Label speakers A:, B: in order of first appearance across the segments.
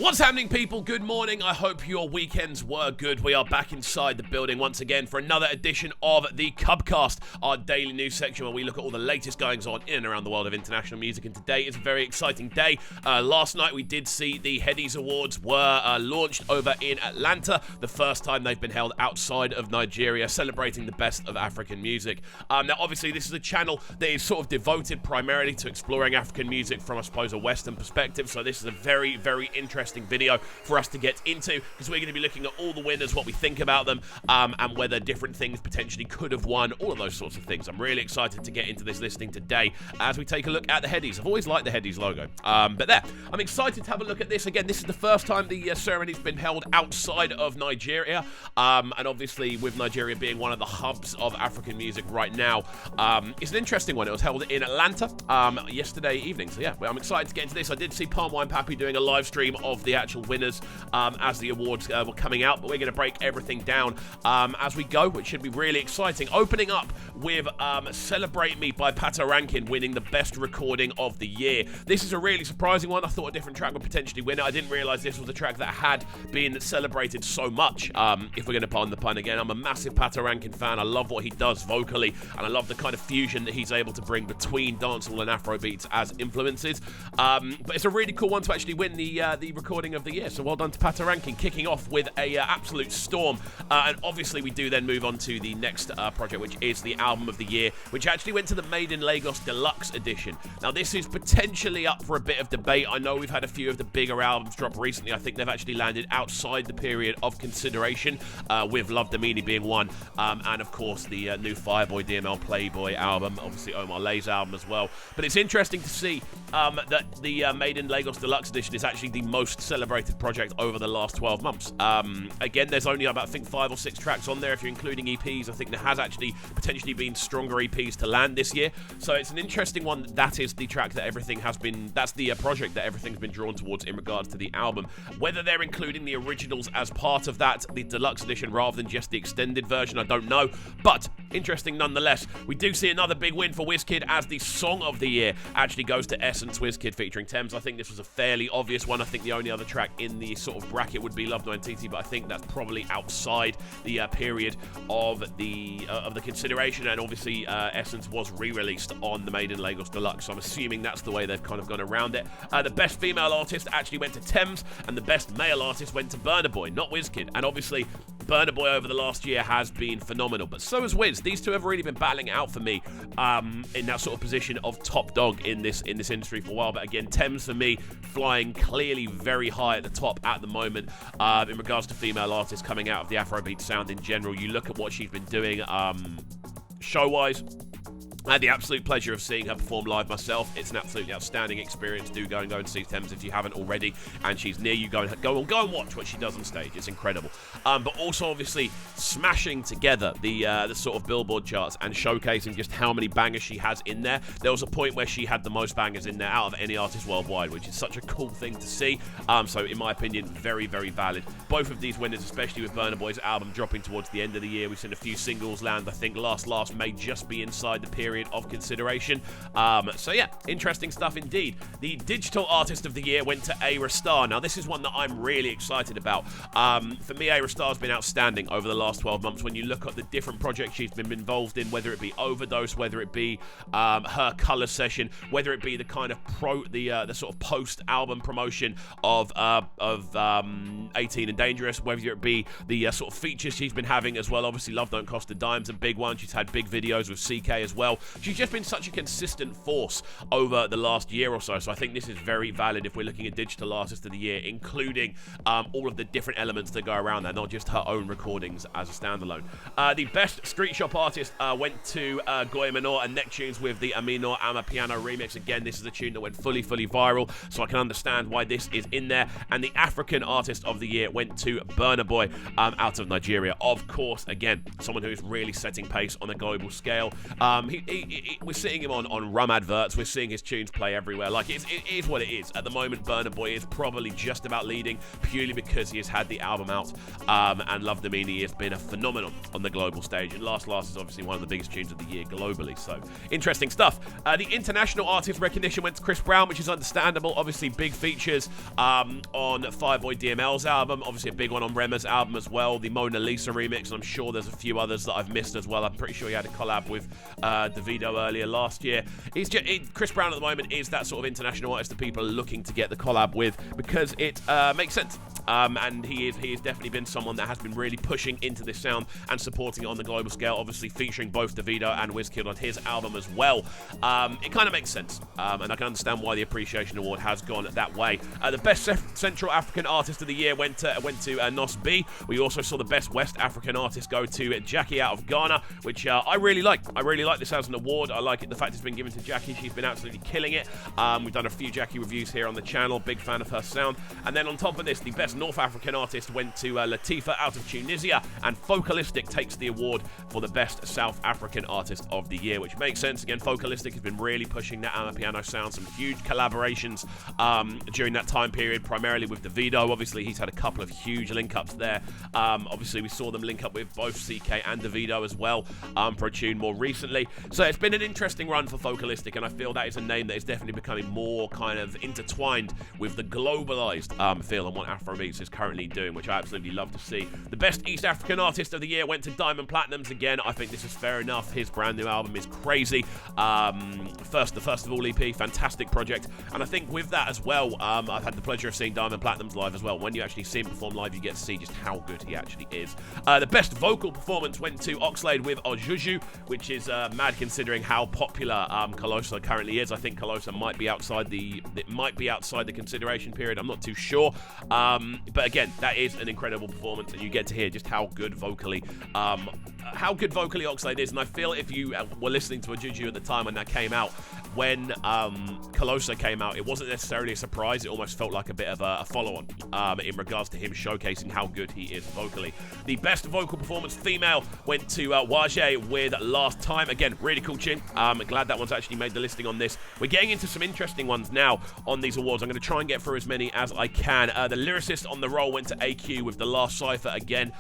A: What's happening, people? Good morning. I hope your weekends were good. We are back inside the building once again for another edition of the CubCast, our daily news section where we look at all the latest goings on in and around the world of international music. And today is a very exciting day. Last night we did see the HEADIES Awards were launched over in Atlanta, the first time they've been held outside of Nigeria, celebrating the best of African music. Now, obviously, this is a channel that is sort of devoted primarily to exploring African music from, I suppose, a Western perspective. So this is a very, very interesting video for us to get into, because we're going to be looking at all the winners, what we think about them, and whether different things potentially could have won, all of those sorts of things. I'm really excited to get into this listing today as we take a look at the HEADIES. I've always liked the HEADIES logo, but there, I'm excited to have a look at this. Again, this is the first time the ceremony's been held outside of Nigeria, and obviously with Nigeria being one of the hubs of African music right now, it's an interesting one. It was held in Atlanta yesterday evening, so yeah, I'm excited to get into this. I did see Palm Wine Pappy doing a live stream of the actual winners as the awards were coming out, but we're going to break everything down as we go, which should be really exciting. Opening up with Celebrate Me by Patoranking winning the best recording of the year. This is a really surprising one. I thought a different track would potentially win it. I didn't realise this was a track that had been celebrated so much, if we're going to pardon the pun again. I'm a massive Patoranking fan. I love what he does vocally, and I love the kind of fusion that he's able to bring between dancehall and Afrobeats as influences. But it's a really cool one to actually win the recording of the year, so well done to Patoranking, kicking off with a absolute storm. And obviously we do then move on to the next project, which is the album of the year, which actually went to the Made in Lagos Deluxe edition. Now this is potentially up for a bit of debate. I know we've had a few of the bigger albums drop recently. I think they've actually landed outside the period of consideration, with Love Damini being one, and of course the new Fireboy DML Playboy album, obviously Omar Lay's album as well. But it's interesting to see that the Made in Lagos Deluxe edition is actually the most celebrated project over the last 12 months. Again, there's only about, I think, 5 or 6 tracks on there if you're including EPs. I think there has actually potentially been stronger EPs to land this year, so it's an interesting one. That is the track that everything has been, that's the project that everything's been drawn towards in regards to the album. Whether they're including the originals as part of that, the deluxe edition, rather than just the extended version, I don't know, but interesting nonetheless. We do see another big win for WIZKID as the song of the year actually goes to Essence WIZKID featuring TEMS. I think this was a fairly obvious one. I think the only other track in the sort of bracket would be Love No Entity, but I think that's probably outside the period of the consideration, and obviously Essence was re-released on the Made in Lagos Deluxe, so I'm assuming that's the way they've kind of gone around it. The best female artist actually went to TEMS, and the best male artist went to BURNA Boy, not WIZKID, and obviously BURNA Boy over the last year has been phenomenal, but so has Wiz. These two have really been battling out for me in that sort of position of top dog in this industry for a while. But again, TEMS for me flying clearly very high at the top at the moment in regards to female artists coming out of the Afrobeat sound in general. You look at what she's been doing show-wise. I had the absolute pleasure of seeing her perform live myself. It's an absolutely outstanding experience. Do go and see TEMS if you haven't already, and she's near you. Go and watch what she does on stage. It's incredible. But also obviously smashing together the sort of Billboard charts and showcasing just how many bangers she has in there. There was a point where she had the most bangers in there out of any artist worldwide, which is such a cool thing to see. So in my opinion, very, very valid. Both of these winners, especially with BURNA Boy's album dropping towards the end of the year, we've seen a few singles land. I think Last may just be inside the period of consideration. So yeah, interesting stuff indeed. The digital artist of the year went to Ayra Starr. Now this is one that I'm really excited about. For me, Ayra Starr's been outstanding over the last 12 months. When you look at the different projects she's been involved in, whether it be Overdose, whether it be her Colour session, whether it be the kind of the sort of post-album promotion of 18 and Dangerous, whether it be the sort of features she's been having as well. Obviously, Love Don't Cost a Dime's a big one. She's had big videos with CK as well. She's just been such a consistent force over the last year or so, so I think this is very valid if we're looking at Digital Artist of the Year, including all of the different elements that go around that, not just her own recordings as a standalone. The best Street Shop Artist went to Goya Minor and Neptunes with the Aminor Amapiano remix. Again, this is a tune that went fully viral, so I can understand why this is in there. And the African Artist of the Year went to BURNA Boy out of Nigeria. Of course, again, someone who is really setting pace on a global scale. we're seeing him on rum adverts. We're seeing his tunes play everywhere. Like, it is what it is. At the moment, Burna Boy is probably just about leading, purely because he has had the album out, and Love the Meaning has been a phenomenon on the global stage. And Last is obviously one of the biggest tunes of the year globally. So, interesting stuff. The international artist recognition went to Chris Brown, which is understandable. Obviously, big features on Fireboy DML's album. Obviously, a big one on Rema's album as well. The Mona Lisa remix, and I'm sure there's a few others that I've missed as well. I'm pretty sure he had a collab with Davido earlier last year. Chris Brown at the moment is that sort of international artist that people are looking to get the collab with, because it makes sense. And he is definitely been someone that has been really pushing into this sound and supporting it on the global scale, obviously featuring both Davido and WIZKID on his album as well. It kind of makes sense, and I can understand why the Appreciation Award has gone that way. The best Central African Artist of the Year went to Nos B. We also saw the best West African Artist go to Jackie out of Ghana, which I really like. I really like this as an award. I like it, the fact it's been given to Jackie. She's been absolutely killing it. We've done a few Jackie reviews here on the channel. Big fan of her sound. And then on top of this, the best North African Artist went to Latifa out of Tunisia, and Focalistic takes the award for the best South African Artist of the Year, which makes sense. Again, Focalistic has been really pushing that Amapiano sound. Some huge collaborations during that time period, primarily with Davido. Obviously, he's had a couple of huge link-ups there. Obviously, we saw them link up with both CK and Davido as well for a tune more recently. So it's been an interesting run for Focalistic, and I feel that is a name that is definitely becoming more kind of intertwined with the globalized feel and what Afrobeats is currently doing, which I absolutely love to see. The best East African Artist of the Year went to Diamond Platnumz. Again, I think this is fair enough. His brand new album is crazy. The First of All EP, fantastic project. And I think with that as well, I've had the pleasure of seeing Diamond Platnumz live as well. When you actually see him perform live, you get to see just how good he actually is. The best vocal performance went to Oxlade with Ojuju, which is mad considering how popular Colosa currently is. I think Colosa might be outside the consideration period. I'm not too sure. But again, that is an incredible performance, and you get to hear just how good vocally Oxlade is. And I feel if you were listening to Ojuju at the time when that came out, when Colosa came out, it wasn't necessarily a surprise. It almost felt like a bit of a follow-on in regards to him showcasing how good he is vocally. The best vocal performance female went to Waje with Last Time. Again, really cool tune. Glad that one's actually made the listing on this. We're getting into some interesting ones now on these awards. I'm going to try and get through as many as I can. The lyricist on the roll went to AQ with The Last Cypher again.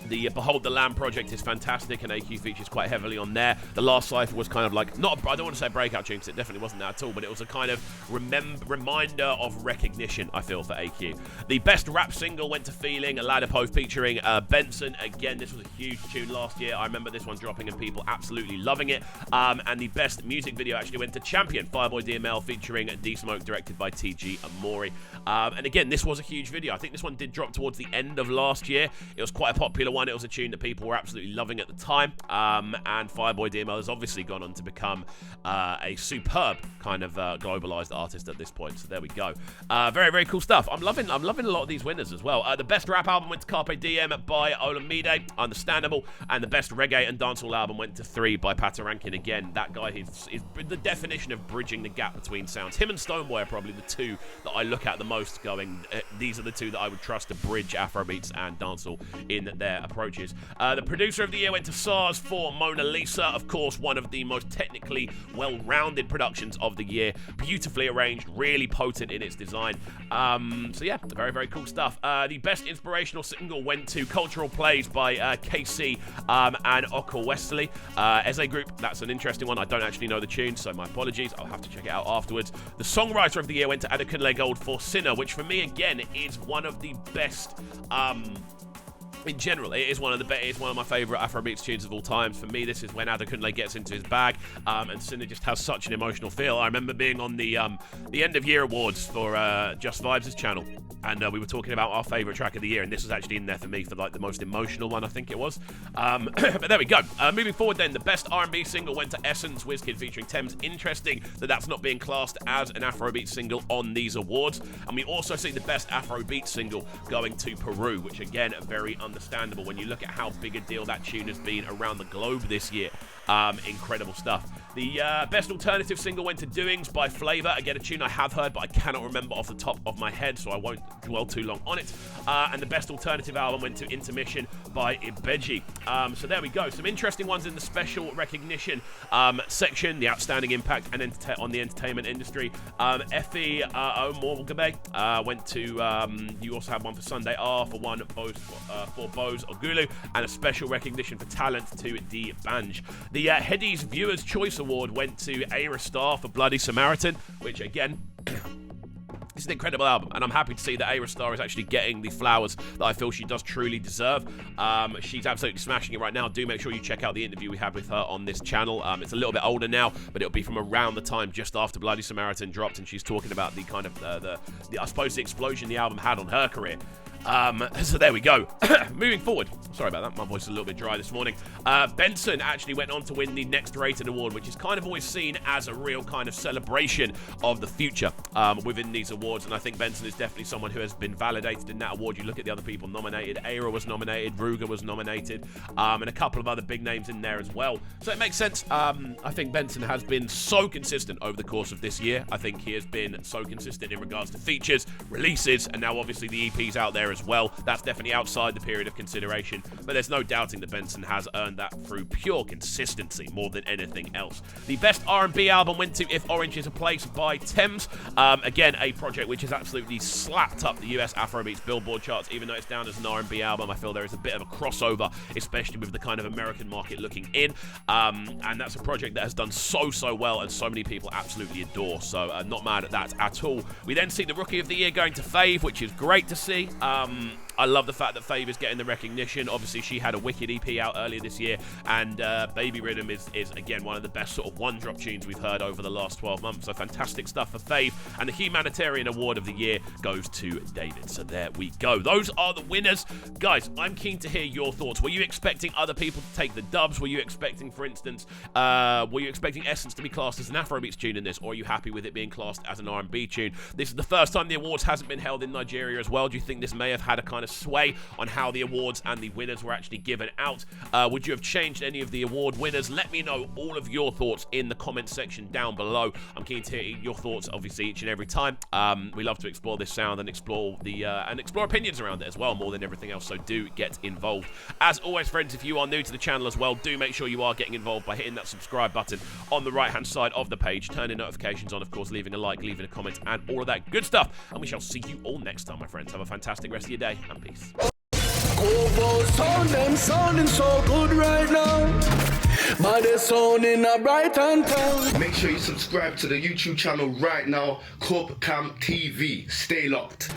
A: The Behold the Lamb project is fantastic, and AQ features quite heavily on there. The Last Cypher was kind of like, I don't want to say breakout tune, because it definitely wasn't that at all, but it was a kind of reminder of recognition, I feel, for AQ. The best rap single went to Feeling, a Ladipove featuring Benson. Again, this was a huge tune last year. I remember this one dropping and people absolutely loving it. And the best music video actually went to Champion, Fireboy DML featuring D-Smoke, directed by TG Amori. And again, this was a huge video. I think this one did drop towards the end of last year. It was quite a popular one. It was a tune that people were absolutely loving at the time, and Fireboy DML has obviously gone on to become a superb kind of globalized artist at this point. So there we go. Very, very cool stuff. I'm loving a lot of these winners as well. The best rap album went to Carpe Diem by Olamide, understandable, and the best reggae and dancehall album went to 3 by Patarankin. Again, that guy is the definition of bridging the gap between sounds. Him and Stoneboy are probably the two that I look at the most, going, these are the two that I would trust to bridge Afrobeats and dancehall in their approaches. The producer of the year went to SARS for Mona Lisa. Of course, one of the most technically well-rounded productions of the year. Beautifully arranged, really potent in its design. So yeah, very, very cool stuff. The best inspirational single went to Cultural Plays by KC and Oko Wesley. As a group, that's an interesting one. I don't actually know the tune, so my apologies. I'll have to check it out afterwards. The songwriter of the year went to Adekunle Gold for Sinner, which for me, again, is one of the best... in general, it is one of my favourite Afrobeats tunes of all time. For me, this is when Adekunle gets into his bag, and Sinner just has such an emotional feel. I remember being on the end of year awards for Just Vibes' channel, and we were talking about our favourite track of the year, and this was actually in there for me for like the most emotional one, I think it was. But there we go. Moving forward then, the best R&B single went to Essence, WIZKID featuring TEMS. Interesting that that's not being classed as an Afrobeat single on these awards. And we also see the best Afrobeat single going to Peru, which again, very understandable when you look at how big a deal that tune has been around the globe this year. Incredible stuff. The best alternative single went to Doings by Flavor. Again, a tune I have heard, but I cannot remember off the top of my head, so I won't dwell too long on it. And the best alternative album went to Intermission by Ibeji. So there we go. Some interesting ones in the special recognition section, the outstanding impact and on the entertainment industry. Effie Omorgabe went to, you also have one for Sunday R, for one for Bose Ogulu, and a special recognition for talent to D Banj. The HEADIES Viewers' Choice Award went to Ayra Starr for Bloody Samaritan, which again, it's an incredible album, and I'm happy to see that Ayra Starr is actually getting the flowers that I feel she does truly deserve. She's absolutely smashing it right now. Do make sure you check out the interview we had with her on this channel. It's a little bit older now, but it'll be from around the time just after Bloody Samaritan dropped, and she's talking about the kind of, I suppose, the explosion the album had on her career. So there we go. Moving forward. Sorry about that. My voice is a little bit dry this morning. Benson actually went on to win the Next Rated Award, which is kind of always seen as a real kind of celebration of the future within these awards. And I think Benson is definitely someone who has been validated in that award. You look at the other people nominated. Ayra was nominated. Ruger was nominated. And a couple of other big names in there as well. So it makes sense. I think Benson has been so consistent over the course of this year. I think he has been so consistent in regards to features, releases, and now obviously the EPs out there as well. That's definitely outside the period of consideration, but there's no doubting that Benson has earned that through pure consistency more than anything else. The best R&B album went to If Orange Is a Place by TEMS. Again, a project which has absolutely slapped up the US Afrobeats Billboard charts, even though it's down as an R&B album. I feel there is a bit of a crossover, especially with the kind of American market looking in, and that's a project that has done so well, and so many people absolutely adore, so not mad at that at all. We then see the Rookie of the Year going to Fave, which is great to see. I love the fact that Fave is getting the recognition. Obviously, she had a wicked EP out earlier this year, and Baby Rhythm is again one of the best sort of one-drop tunes we've heard over the last 12 months. So fantastic stuff for Fave, and the Humanitarian Award of the Year goes to David. So there we go. Those are the winners. Guys, I'm keen to hear your thoughts. Were you expecting other people to take the dubs? Were you expecting, for instance, Essence to be classed as an Afrobeats tune in this, or are you happy with it being classed as an R&B tune? This is the first time the awards hasn't been held in Nigeria as well. Do you think this may have had a kind of sway on how the awards and the winners were actually given out? Would you have changed any of the award winners? Let me know all of your thoughts in the comment section down below. I'm keen to hear your thoughts, obviously, each and every time. We love to explore this sound and explore opinions around it as well, more than everything else, so do get involved. As always, friends, if you are new to the channel as well, do make sure you are getting involved by hitting that subscribe button on the right hand side of the page, turning notifications on, of course, leaving a like, leaving a comment, and all of that good stuff. And we shall see you all next time, my friends. Have a fantastic rest of your day, and peace.
B: Sound them sounding so good right now, but they're sounding a Brighton town.
C: Make sure you subscribe to the YouTube channel right now, CubCast TV. Stay locked.